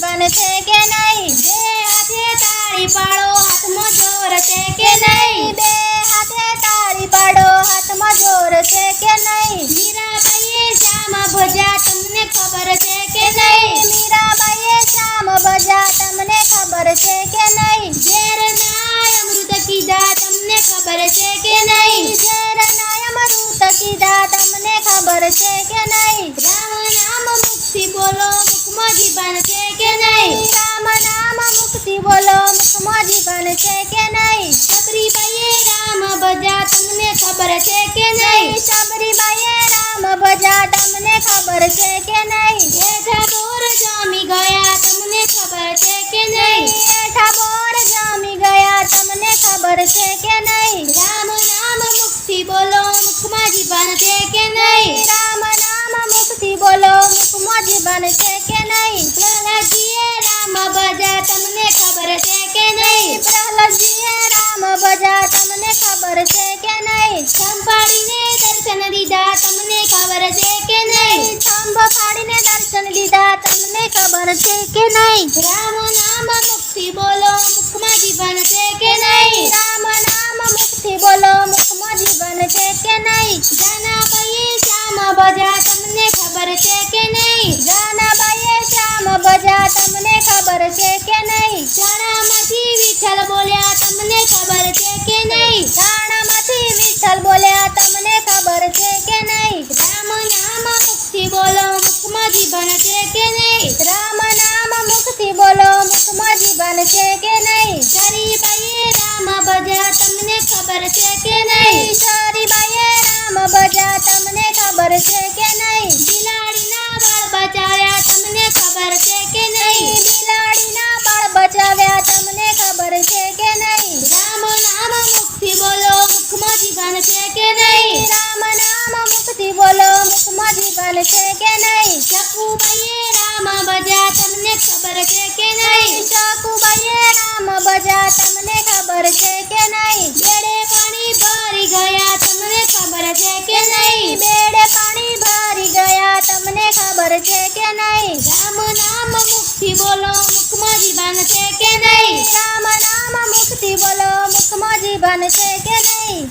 જીવન છે કે નહીં? બે હાથે તાળી પાડો, હાથમાં જોર છે કે નહીં? બે હાથે તાળી પાડો, હાથમાં જોર છે કે નહીં? મીરાબાઈએ શ્યામ ભજ્યા, તમને ખબર છે કે નહીં? મીરાબાઈએ શ્યામ ભજ્યા, તમને ખબર છે કે નહીં? ઝેરના અમૃત કીધા, તમને ખબર છે કે નહીં? ઝેરના અમૃત કીધા, તમને ખબર છે કે નહીં? રામ નામ મુક્તિ બોલો, મુખમાં જીવન છે કે નહીં? રામ નામ મુક્તિ બોલો, મુખમાં જીવન છે કે નહીં? સબરીબાઈએ રામ ભજ્યા, તમને ખબર છે કે નહીં? સબરીબાઈએ રામ ભજ્યા, તમને ખબર છે કે નહીં? એઠા બોર જામી ગયા, તમને ખબર છે કે નહીં? એઠા બોર જામી ગયા, તમને ખબર છે કે નહીં? રામ નામ મુક્તિ બોલો, મુખમાં જીવન છે કે નહીં? રામ નામ મુક્તિ બોલો, મુખમાં જીવન છે કે નહીં? પ્રહલાદજીએ રામ ભજ્યા, તમને ખબર છે કે નહીં? પ્રહલાદજીએ રામ ભજ્યા, તમને ખબર છે કે નહીં? સંભાળીને દર્શન દીધા, તમને ખબર છે કે નહીં? સંભાળીને દર્શન દીધા, તમને ખબર છે કે નહીં? રામ નામ મુક્તિ બોલો, મુખમાં જીવન છે કે નહીં? રામ નામ મુક્તિ બોલો, મુખમાં જીવન છે કે નહીં? જાનાબાઈએ શ્યામ ભજ્યા, તમને ખબર છે કે નહીં? જાનાબાઈએ શ્યામ ભજ્યા, તમને ખબર છે કે નહીં? જાણામાંથી વિઠ્ઠલ બોલ્યા, તમને ખબર છે કે નહીં? જાણામાંથી વિઠ્ઠલ બોલ્યા, તમને ખબર છે કે નહીં? રામ નામ મુક્તિ બોલો, મુખમાં જીવન છે કે નહીં? રામ નામ મુક્તિ બોલો, મુખમાં જીવન છે કે નહીં? સરીબાઈએ રામ ભજ્યા, તમને ખબર છે કે નહીં? સરીબાઈએ રામ ભજ્યા, તમને ખબર છે કે નહીં? બિલાડીના બાળ બચાવ્યા, તમને ખબર છે કે નહીં? બિલાડીના બાળ બચાવ્યા, તમને ખબર છે કે નહીં? રામ નામ મુક્તિ બોલો, મુખમાં જીવન છે કે નહીં? રામ નામ મુક્તિ બોલો, મુખમાં જીવન છે કે નહીં? ચકુબાઈએ રામ ભજ્યા, તમને ખબર છે કે નહીં? ચકુબાઈએ રામ ભજ્યા, તમને ખબર છે કે નહીં? બેડે પાણી ભરી ગયા, તમને ખબર છે કે નહીં? બેડે પાણી ભરી ગયા, તમને ખબર છે કે નહીં? રામ નામ મુક્તિ બોલો, મુખમાં જીવન છે કે નહીં? રામ નામ મુક્તિ બોલો, મુખમાં જીવન છે કે નહીં?